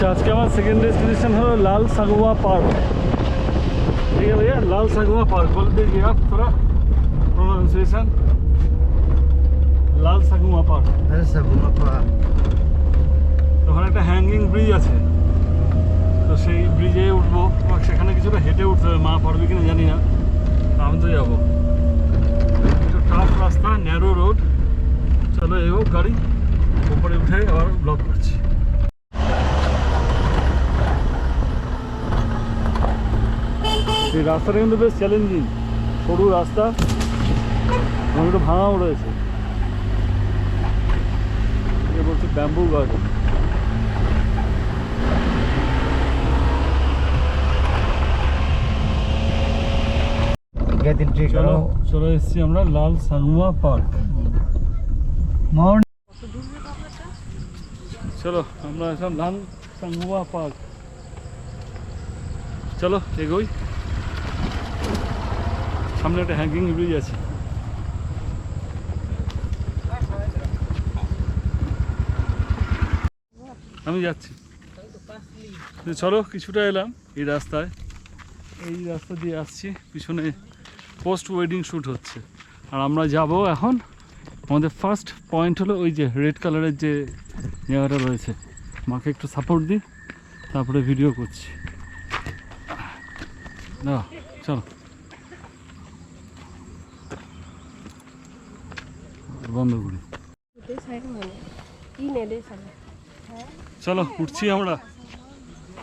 আচ্ছা, আজকে আমার সেকেন্ড डेस्टिनेशन হলো लाल सगुआ पार्क। ठीक है भैया, लाल सगुआ पार्क बोल दीजिए आप थोड़ा प्रोनाउंसिएशन। लाल सगुआ पार्क। अरे सगुआ पार्क তো ওখানে একটা হ্যাঙ্গিং ব্রিজ আছে, তো সেই ব্রিজে উঠবো। সেখানে কিছুটা হেঁটে উঠতে হবে, মা পারবে কিনা জানি না, আমি তো যাবো। একটু টাফ রাস্তা, ন্যারো রোড। চলো এগো গাড়ি, উপরে উঠে আবার ব্লক করছি। এই রাস্তাটা কিন্তু বেশ চ্যালেঞ্জিং, সরু রাস্তা, একটু ভাঙাও রয়েছে। বলছি ব্যাম্বু গার্ডেন। চলো চলে এসেছি আমরা লাল সাগুয়া পার্ক। চলো আমরা এখন লাল সাগুয়া পার্ক, চলো এগোই। সামনে একটা হ্যাঙ্গিং ব্রিজ আছে। আমি যাচ্ছি, চলো কিছুটা এলাম এই রাস্তায়, এই রাস্তা দিয়ে আসছি। পিছনে পোস্ট ওয়েডিং শ্যুট হচ্ছে, আর আমরা যাব এখন। আমাদের ফার্স্ট পয়েন্ট হলো ওই যে রেড কালারের যে জায়গাটা রয়েছে। মাকে একটু সাপোর্ট দিই, তারপরে ভিডিও করছি। না চলো বন্ধ করি। চলো উঠছি, আমরা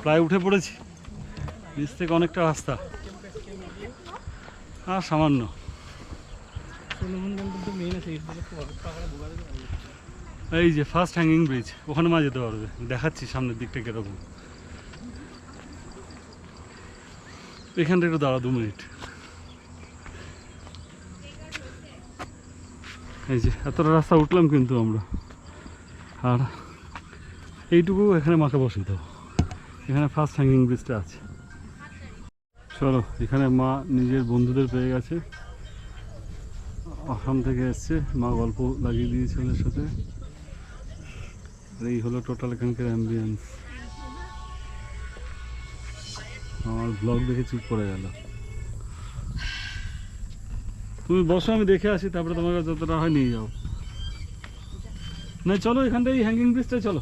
প্রায় উঠে পড়েছি। নিচ থেকে অনেকটা রাস্তা, আর সামান্য। এই যে ফার্স্ট হ্যাঙ্গিং ব্রিজ, ওখানে মা যেতে পারবে, দেখাচ্ছি সামনের দিকটা কিরকম। এখানটা একটু দাঁড়া 2 মিনিট। এই যে এতটা রাস্তা উঠলাম কিন্তু আমরা, আর এইটুকু এখানে মাকে বসে দেবো। এখানে ফার্স্ট হ্যাঙ্গিং ব্রিজটা আছে। চলো, এখানে মা নিজের বন্ধুদের পেয়ে গেছে, আসাম থেকে এসছে। মা গল্প লাগিয়ে দিয়েছে ওদের সাথে। এই হলো টোটাল এখানকার অ্যাম্বিয়েন্স। আমার ব্লগ দেখে চুপ করে গেল। তুমি বসো, আমি দেখে আসি, তারপরে তোমাকে যতটা হয় নিয়ে যাও। না চলো এখানটা এই হ্যাঙ্গিং ব্রিজটাই, চলো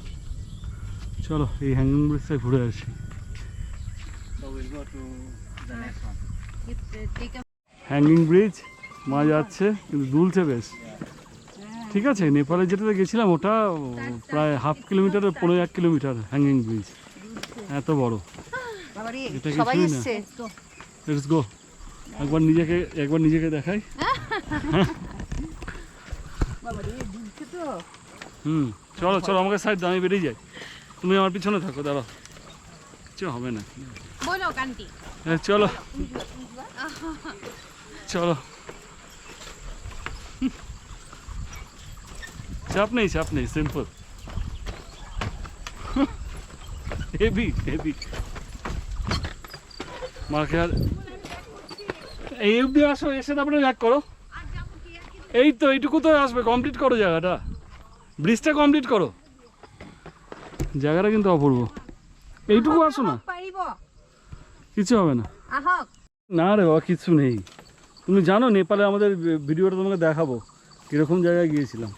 চলো এই হ্যাঙ্গিং ব্রিজটাই ঘুরে আসি। হ্যাঙ্গিং ব্রিজ, মা যাচ্ছে কিন্তু দুলছে বেশ। ঠিক আছে, নেপালে যেটাতে গেছিলাম ওটা প্রায় 1/2 কিলোমিটারের 1.5 কিলোমিটার হ্যাঙ্গিং ব্রিজ, এত বড়। এটা কিছুই না। লেটস গো, একবার নিজেকে দেখাই। চলো চলো আমাকে সাইড দাও, আমি বেরিয়ে যাই। তুমি আমার পিছনে থাকো, দাঁড়াও। হবে না, চলো চলো। চাপ নেই, সিম্পল। Heavy heavy. মাকে আর এই অবধি আসো, এসে তারপরে ব্যাক করো। এই তো এইটুকু তো আসবে, কমপ্লিট করো জায়গাটা, ব্রিজটা কমপ্লিট করো। জায়গাটা কিন্তু অপূর্ব। এইটুকু আসো না, কিছু হবে না। না রে বাবা, কিছু নেই। তুমি জানো নেপালে আমাদের ভিডিওটা তোমাকে দেখাবো কীরকম জায়গায় গিয়েছিলাম।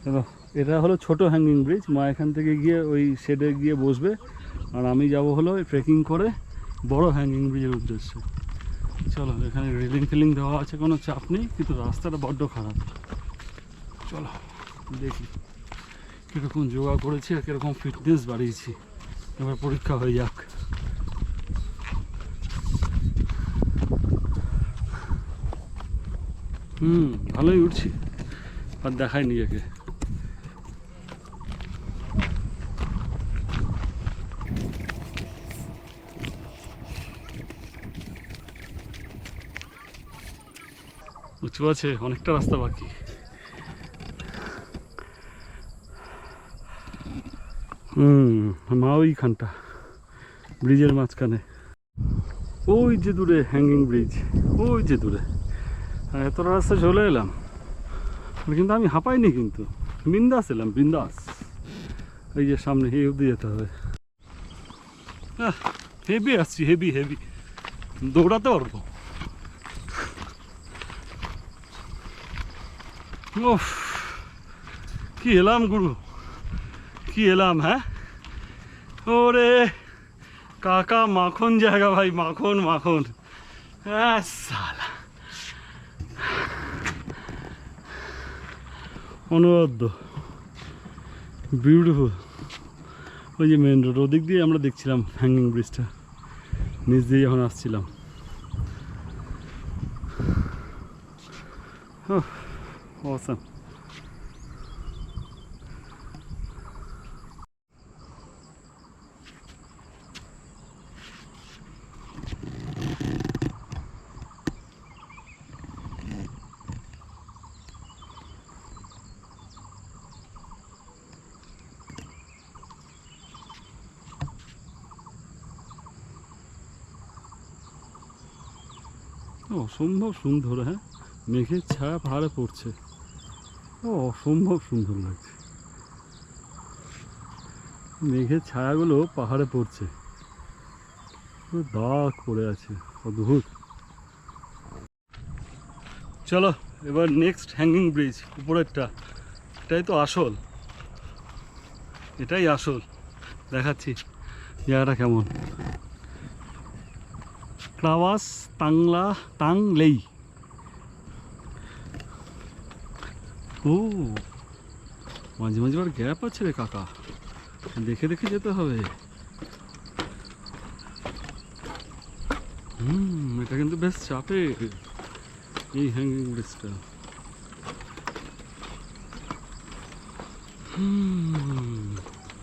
চলো, এটা হলো ছোট হ্যাঙ্গিং ব্রিজ। মা এখান থেকে গিয়ে ওই শেডে গিয়ে বসবে, আর আমি যাব হলো ট্রেকিং করে বড় হ্যাঙ্গিং ব্রিজের উদ্দেশ্যে। চলো, এখানে রেলিং ফিলিং দেওয়া আছে, কোনো চাপ নেই, কিন্তু রাস্তাটা বড্ড খারাপ। চলো দেখি কীরকম যোগা করেছি আর কীরকম ফিটনেস বাড়িয়েছি, এবার পরীক্ষা হয়ে যাক। ভালোই উঠছি, আর দেখাই নিজেকে। উঁচু আছে, অনেকটা রাস্তা বাকি। মা ওইখানটা ব্রিজের মাঝখানে, ওই যে দূরে হ্যাঙ্গিং ব্রিজ, ওই যে দূরে। এত রাস্তা চলে এলাম, কিন্তু আমি হাঁপাইনি, কিন্তু বিন্দাস এলাম, বিন্দাস। এই যে সামনে এই অবধি যেতে হবে। হেভি আসছি, হেভি হেভি, দৌড়াতে পারবো। ওফ, কি এলাম গুরু, কি এলাম। হ্যাঁ ওরে কাকা, মাখন জায়গা ভাই, মাখন মাখন। হ্যাঁ সালা, অনবদ্য, বিউটিফুল। ওই যে মেন রোড, ওদিক দিয়ে আমরা দেখছিলাম হ্যাঙ্গিং ব্রিজটা, নিচ দিয়ে যখন আসছিলাম। অসাম। অসম্ভব সুন্দর। হ্যাঁ, মেঘের ছায়া পাহাড়ে পড়ছে, অসম্ভব সুন্দর লাগছে। মেঘের ছায়াগুলো পাহাড়ে পড়ছে, দাগ পড়ে আছে, অদ্ভুত। চলো এবার নেক্সট হ্যাঙ্গিং ব্রিজ, উপরেরটা, এটাই তো আসল, এটাই আসল। দেখাচ্ছি জায়গাটা কেমন। ক্লাওয়াস টাংলেই। ও মাঝে মাঝে আর গ্যাপ আছে রে কাকা, দেখে দেখে যেতে হবে। এটা কিন্তু বেশ চাপে এই হ্যাঙ্গিং ব্রিজটা।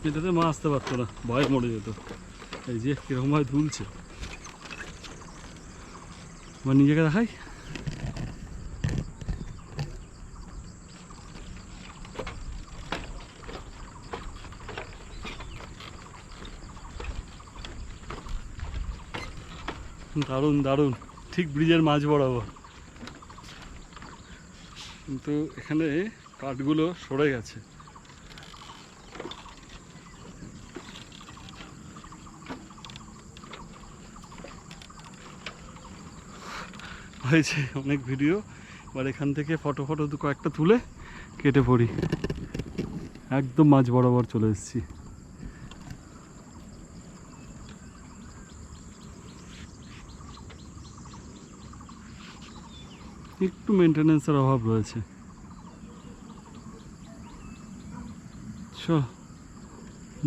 এটাতে মা আসতে পারতো না, ভয় মরে যেত। এই যে কিরকম ভাবে দুলছে, আমার নিজেকে দেখাই। দারুণ দারুণ, ঠিক ব্রিজের মাঝ বরাবর। কিন্তু এখানে কাঠগুলো সরে গেছে। হয়েছে অনেক ভিডিও, এবার এখান থেকে ফটো কয়েকটা তুলে কেটে পড়ি। একদম মাঝ বরাবর চলে এসেছি। একটু মেনটেন্যান্সের অভাব রয়েছে। চল,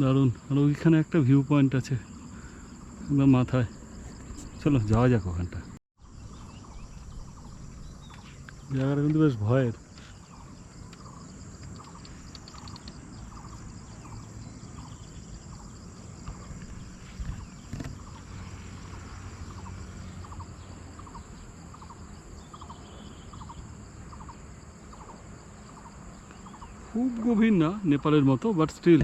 দারুণ। আর ওইখানে একটা ভিউ পয়েন্ট আছে একদম মাথায়, চলো যাওয়া যাক ওখানটা। জায়গাটা কিন্তু বেশ ভয়ের। খুব গভীর না নেপালের মতো, বাট স্টিল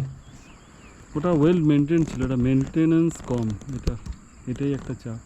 ওটা ওয়েল মেনটেন ছিল, এটা মেনটেনেন্স কম, এটাই একটা চাপ।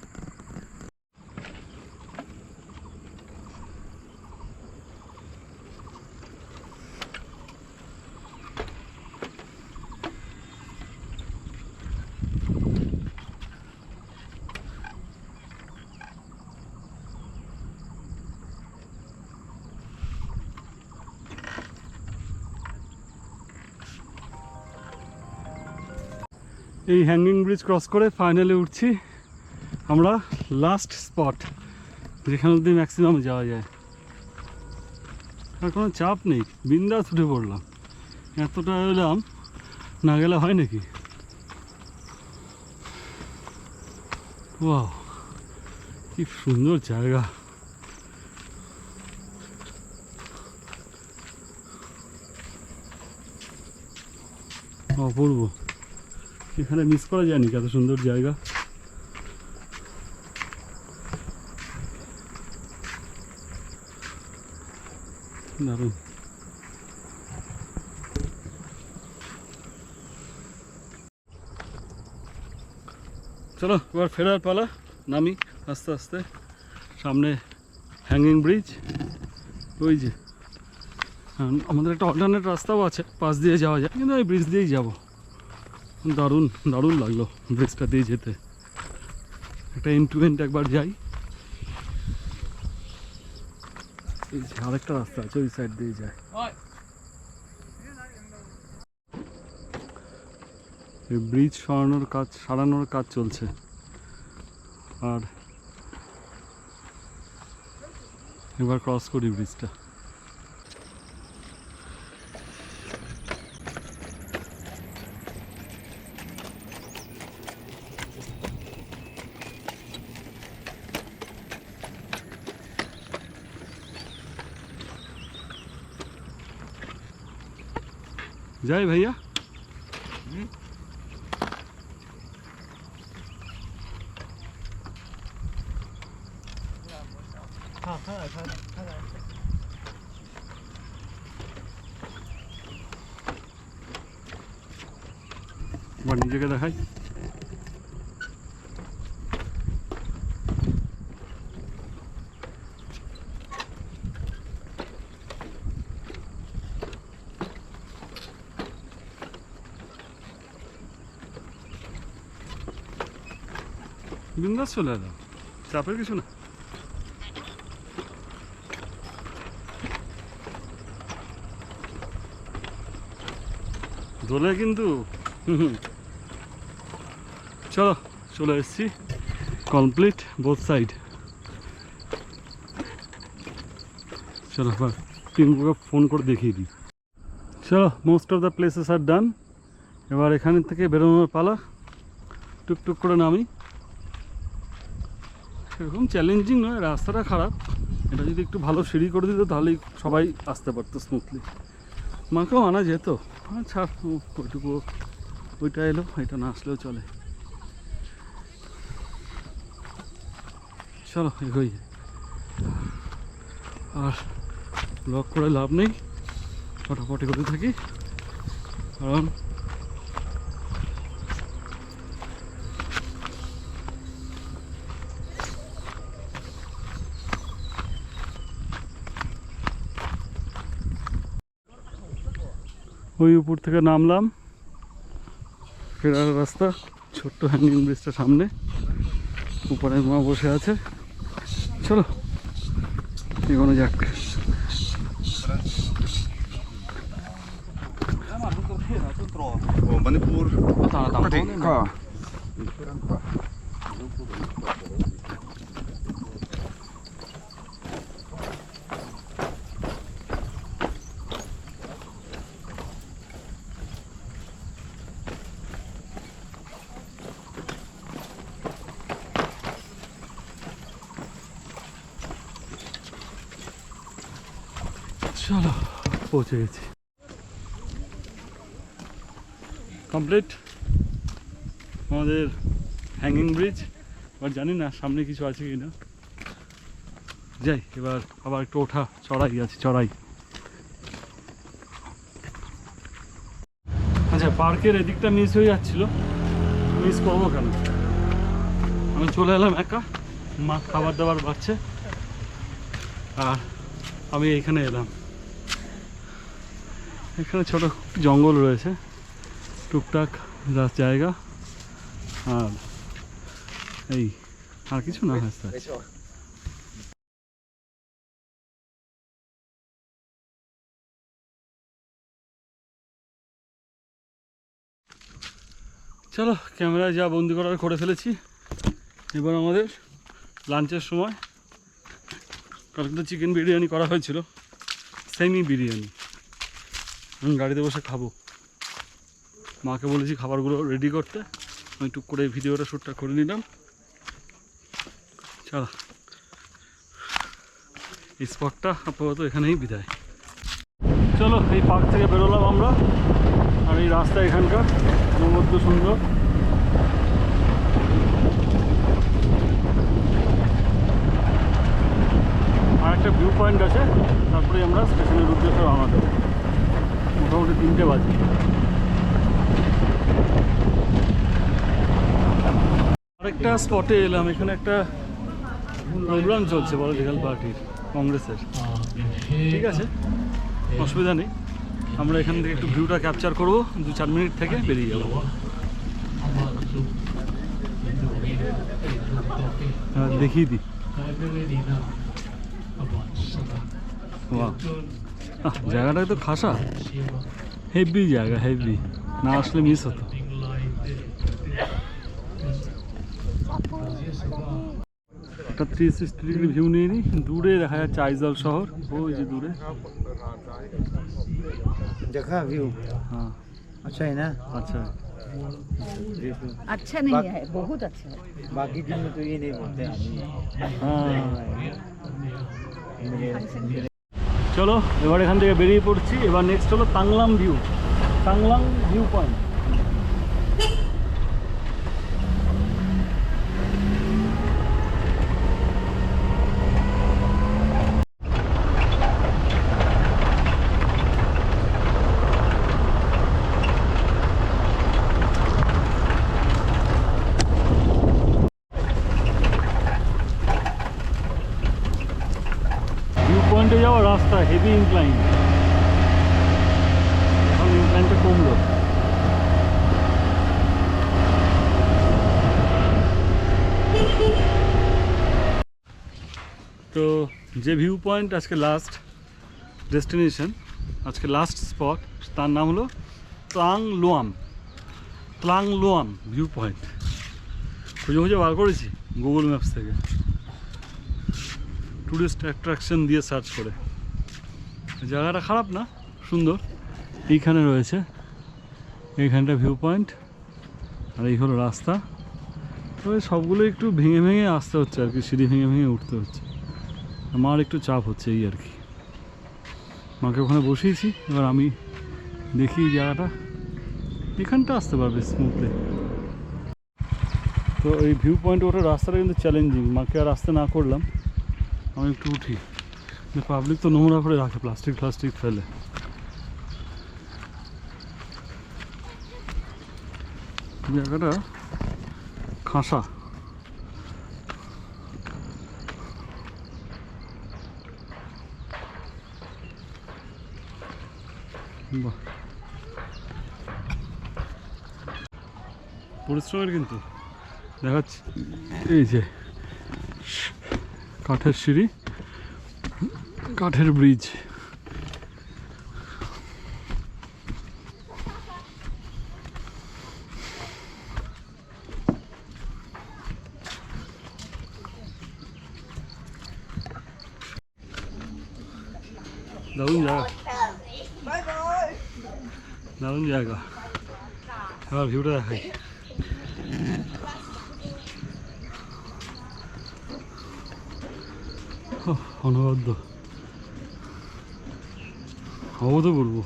এই হ্যাঙ্গিং ব্রিজ ক্রস করে ফাইনালে উঠছি আমরা লাস্ট স্পট, যেখানে অবধি ম্যাক্সিমাম যাওয়া যায়। আর কোনো চাপ নেই, বিন্দাস উঠে পড়লাম। এতটা এলাম, না গেলে হয় নাকি। ওয়াও, কি সুন্দর জায়গা। অপূর্ব, এখানে মিস করা যায়নি, কত সুন্দর জায়গা। দারুণ। চলো এবার ফেরার পালা, নামি আস্তে আস্তে। সামনে হ্যাঙ্গিং ব্রিজ, ওই যে আমাদের একটা অল্টারনেট রাস্তাও আছে, পাশ দিয়ে যাওয়া যায়, কিন্তু এই ব্রিজ দিয়েই যাবো। দারুণ দারুণ লাগলো ব্রিজটা দিয়ে যেতে। একটা এন্ড টু এন্ড একবার যাই। এই যে আরেকটা রাস্তা আছে, ওই সাইড দিয়ে যায়। এই ব্রিজ সারানোর কাজ চলছে। আর এবার ক্রস করি ব্রিজটা। যাই ভাইয়া। এবার নিজেকে দেখাই। বিন্দাস চলে এলাম, চাপের কিছু না। দোলে কিন্তু চলো, চলে এসেছি। Complete both side. চলো টিমকে ফোন করে দেখিয়ে দিই। চলো, মোস্ট অফ দ্য প্লেসেস আর ডান। এবার এখান থেকে বেরোনোর পালা। টুকটুক করে নামি। সেরকম চ্যালেঞ্জিং নয়, রাস্তাটা খারাপ। এটা যদি একটু ভালো সিঁড়ি করে দিত তাহলেই সবাই আসতে পারতো স্মুথলি। মাকেও আনা যেত। আচ্ছা, ওইটুকু ওইটা এলো, এটা না আসলেও চলে। চলো এগোই। আর ব্লক করে লাভ নেই, ফটাফটি করতে থাকি। কারণ ওই উপর থেকে নামলাম, ফেরার রাস্তা। ছোট্ট হ্যাঙ্গিং ব্রিজটা সামনে, উপরে মা বসে আছে। চলো এগোনো যাক। Manipur. চলো পৌঁছে গেছি। কমপ্লিট আমাদের হ্যাঙ্গিং ব্রিজ। এবার জানি না সামনে কিছু আছে কি না। যাই এবার, আবার একটু ওঠা চড়াই আছে, চড়াই। আচ্ছা, পার্কের এদিকটা মিস হয়ে যাচ্ছিল। মিস করবো কেন, আমি চলে এলাম একা। মা খাবার দাবার পাচ্ছে আর আমি এইখানে এলাম। এখানে ছোট জঙ্গল রয়েছে, টুকটাক জায়গা। আর এই আর কিছু না। রাস্তা চলো, ক্যামেরায় যা বন্দি করার করে ফেলেছি। এবার আমাদের লাঞ্চের সময়। কালকে তো চিকেন বিরিয়ানি করা হয়েছিল, সেমি বিরিয়ানি। আমি গাড়িতে বসে খাবো। মাকে বলেছি খাবারগুলো রেডি করতে। আমি টুক করে ভিডিওটা শ্যুটটা করে নিলাম। চলো, এই স্পটটা আপাতত এখানেই বিদায়। চলো, এই পার্ক থেকে বেরোলাম আমরা। আর এই রাস্তা এখানকার মধ্য সুন্দর। আর একটা ভিউ পয়েন্ট আছে, তারপরে আমরা স্টেশনের উদ্দেশ্যে রওনা দেবো। মোটামুটি 3টে বাজে। আরেকটা স্পটে এলাম। এখানে একটা প্রোগ্রাম চলছে পলিটিক্যাল পার্টির, কংগ্রেসের। ঠিক আছে, অসুবিধা নেই, আমরা এখান থেকে একটু ভিউটা ক্যাপচার করবো, 2-4 মিনিট থেকে বেরিয়ে যাবো। হ্যাঁ দেখিয়ে দিই। জায়গাটা তো খাসা, হেভি জায়গা, হেভি, না আসলে মিস হতো। একটা 360 ডিগ্রি ভিউ নিয়ে নিই। দূরে দেখা যাচ্ছে আইজল শহর, ওই যে দূরে। देखा व्यू? हाँ अच्छा है ना? अच्छा है। अच्छा नहीं है, बहुत अच्छा है। बाकी दिन में तो ये नहीं बोलते आदमी। হ্যাঁ চলো এবার এখান থেকে বেরিয়ে পড়ছি। এবার নেক্সট হলো তাংলাং ভিউ পয়েন্ট। পয়েন্টে যাওয়ার রাস্তা হেভি ইনক্লাইন, এখন ইনক্লাইনটা কমলো। তো যে ভিউ পয়েন্ট আজকে লাস্ট ডেস্টিনেশন, আজকে লাস্ট স্পট, তার নাম হলো ত্লাং লোয়াম ভিউ পয়েন্ট। খুঁজে বার করেছি গুগল ম্যাপস থেকে, টুরিস্ট অ্যাট্রাকশন দিয়ে সার্চ করে। জায়গাটা খারাপ না, সুন্দর। এইখানে রয়েছে, এইখানটা ভিউ পয়েন্ট, আর এই হলো রাস্তা। তবে সবগুলো একটু ভেঙে ভেঙে আসতে হচ্ছে আর কি, সিঁড়ি ভেঙে ভেঙে উঠতে হচ্ছে। আমার একটু চাপ হচ্ছে এই আর কি। মাকে ওখানে বসিয়েছি, এবার আমি দেখি জায়গাটা, এখানটা আসতে পারবে স্মুথলি। তো এই ভিউ পয়েন্ট ওঠার রাস্তাটা কিন্তু চ্যালেঞ্জিং, মাকে আর আসতে না করলাম, আমি একটু উঠি। পাবলিক তো নোংরা করে রাখে, প্লাস্টিক ফেলে। জায়গাটা খাসা। বাহ, পরিশ্রমের কিন্তু দেখাচ্ছি। এই যে কাঠের সিঁড়ি, কাঠের ব্রিজ, দারুণ জায়গা, দারুণ জায়গা। এবার ভিউটা দেখাই। অনবদ্য, অবধ বলবো।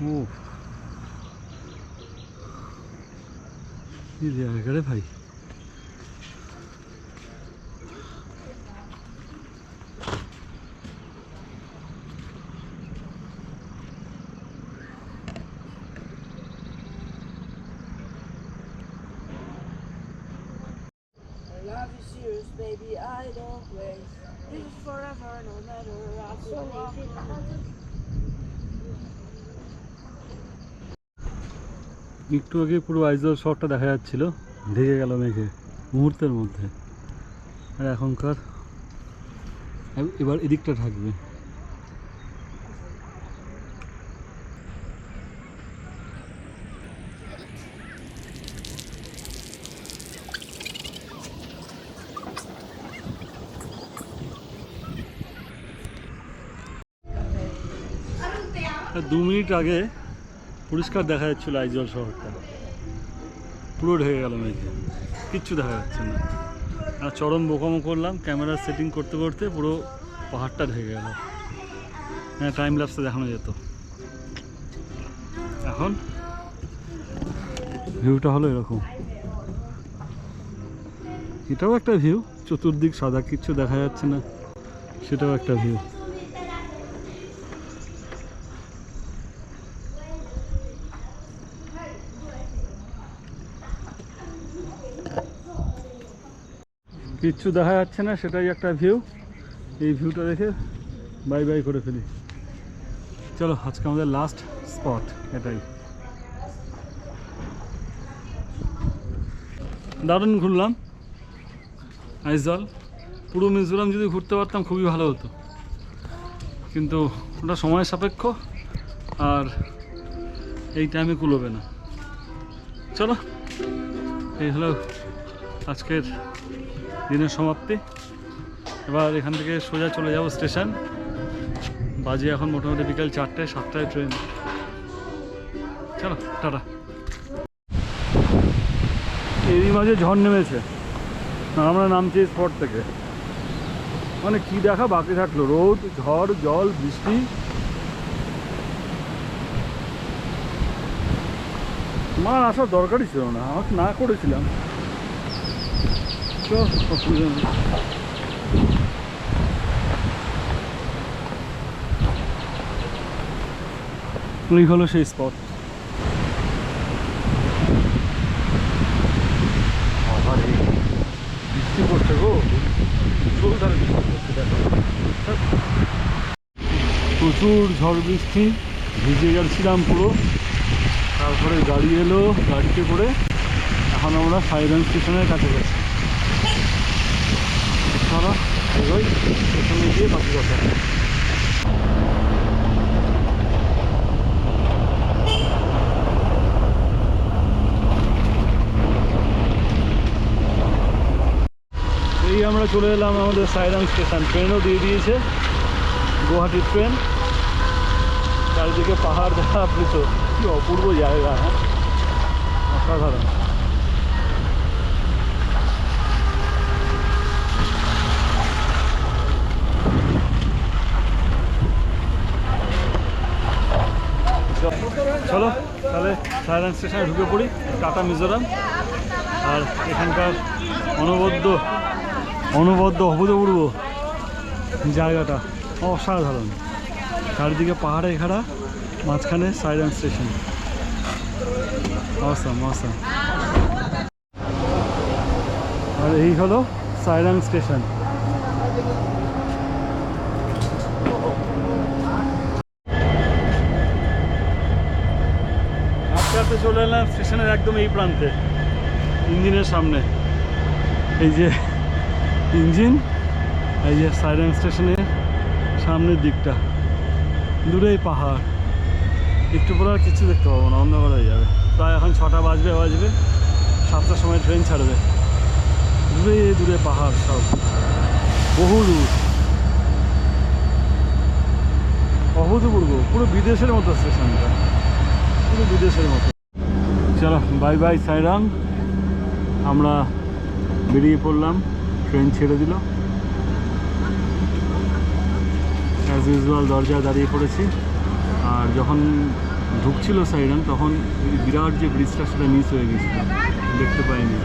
ও এই জায়গা রে ভাই, Love is serious, baby, I don't play. This is forever, no matter how so long. একটু আগে পুরো আইজল শহরটা দেখা যাচ্ছিল, ঢেকে গেল মেঘে মুহূর্তের মধ্যে। আর এখনকার এবার এদিকটা থাকবে। আর 2 মিনিট আগে পরিষ্কার দেখা যাচ্ছিল আইজল শহরটা, পুরো ঢেকে গেল মেঘে, কিচ্ছু দেখা যাচ্ছে না। আর চরম বোকামো করলাম, ক্যামেরা সেটিং করতে করতে পুরো পাহাড়টা ঢেকে গেল। হ্যাঁ, টাইম ল্যাপসে দেখানো যেত। এখন ভিউটা হলো এরকম, এটাও একটা ভিউ, চতুর্দিক সাদা, কিচ্ছু দেখা যাচ্ছে না, সেটাও একটা ভিউ। কিচ্ছু দেখা যাচ্ছে না, সেটাই একটা ভিউ। এই ভিউটা দেখে বাই বাই করে ফেলি। চলো আজকে আমাদের লাস্ট স্পট এটাই। দারুণ ঘুরলাম আইজল। পুরো মিজোরাম যদি ঘুরতে পারতাম খুবই ভালো হতো, কিন্তু ওটা সময় সাপেক্ষ আর এই টাইমে কুলোবে না। চলো, এই হলো আজকের দিনের সমাপ্তি। এবার এখান থেকে সোজা চলে যাব স্টেশন। বাজে এখন মোটামুটি বিকাল 4টায়, 7টায় ট্রেন। চলো টাটা। এরই মাঝে ঝড় নেমেছে, আমরা নামছি স্পট থেকে। মানে কি দেখা বাকি থাকলো, রোদ, ঝড়, জল, বৃষ্টি। আমার আসার দরকারই ছিল না, আমাকে না করেছিলাম। অসুবিধা নেই। এই হলো সেই স্পট। বৃষ্টি পড়ছে গো, প্রচুর ঝড় বৃষ্টি, ভিজে গেছিলাম পুরো। তারপরে গাড়ি এলো, গাড়িতে করে এখন আমরা সাইরান স্টেশনের কাছে গেছি। চলো এগোই, স্টেশনে গিয়ে বাকি কথা। এই আমরা চলে এলাম আমাদের সাইরান স্টেশন। ট্রেনও দিয়ে দিয়েছে, গুয়াহাটির ট্রেন। চারিদিকে পাহাড় দেখা আপ্লুত, কি অপূর্ব জায়গা, হ্যাঁ অসাধারণ। চলো তাহলে সাইরান স্টেশনে ঢুকে পড়ি, টাটা মিজোরাম। আর এখানকার অনবদ্য অভূতপূর্ব জায়গাটা অসাধারণ। চারিদিকে পাহাড়ে ঘেরা, মাঝখানে সাইরান স্টেশন। Awesome awesome. আর এই হলো সাইরান স্টেশন। আস্তে আস্তে চলে এলাম স্টেশনের একদম এই প্রান্তে, ইঞ্জিনের সামনে। এই যে ইঞ্জিন, এই যে সাইরান স্টেশনের সামনের দিকটা, দূরেই পাহাড়। একটু পরে আর কিছু দেখতে পাবো না, অন্ধকার হয়ে যাবে। প্রায় এখন 6টা বাজবে, 7টার সময় ট্রেন ছাড়বে। দূরে দূরে পাহাড়, সব বহু দূর, অভূতপূর্ব, পুরো বিদেশের মতো স্টেশনটা, পুরো বিদেশের মতো। চলো বাই বাই সাইরান। আমরা বেরিয়ে পড়লাম, ট্রেন ছেড়ে দিল। অ্যাজ ইউজুয়াল দরজায় দাঁড়িয়ে পড়েছি। আর যখন ঢুকছিল সাইরান, তখন বিরাট যে ব্রিজটা সেটা মিস হয়ে গেছিল, দেখতে পাইনি।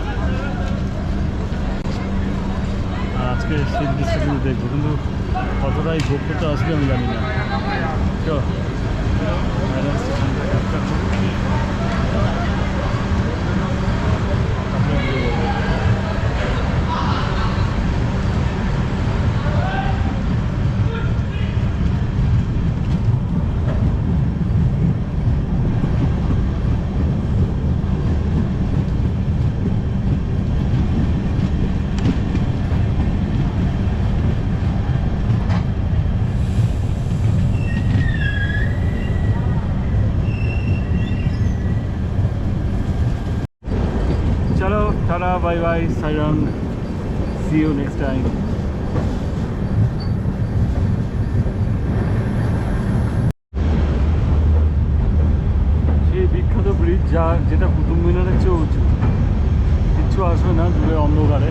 আর আজকে সেই ব্রিজটা কিন্তু দেখবো, কিন্তু কতটাই ভোগ্যতা আসবে আমি জানি না। চলো সাইরান স্টেশনটা ক্যাপচার করবো। Tata, bye bye, Siron. See you next time. সেই বিখ্যাত ব্রিজ, যেটা কুতুব মিনারের চেয়ে উঁচু। কিচ্ছু আসবে না দূরে অন্ধকারে,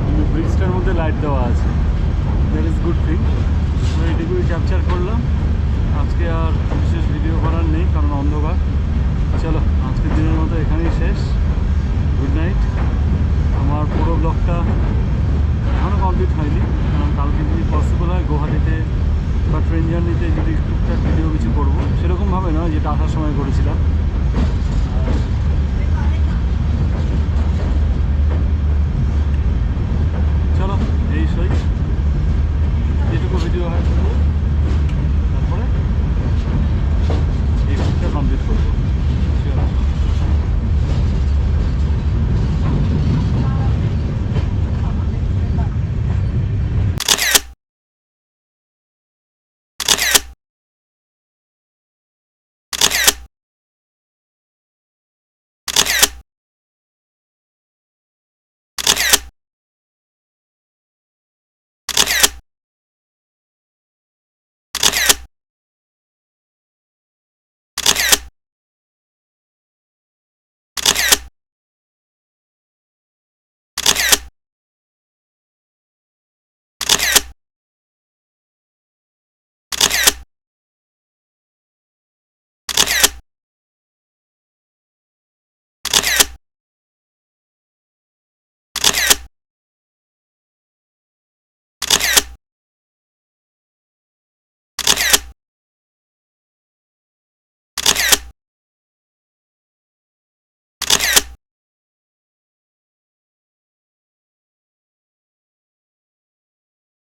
কিন্তু ব্রিজটার মধ্যে লাইট দেওয়া আছে। That is good thing. তো এইটুকুই ক্যাপচার করলাম। আজকে আর বিশেষ ভিডিও করার নেই, কারণ অন্ধকার। চলো আজকের দিনের মতো এখানেই শেষ। Good night. আমার পুরো ব্লগটা এখনও কমপ্লিট হয়নি, কারণ কালকে যদি পসিবল হয় গুয়াহাটিতে বা ট্রেন জার্নিতে যদি টুকটাক ভিডিও কিছু করবো, সেরকমভাবে নয় যেটা আসার সময় করেছিলাম।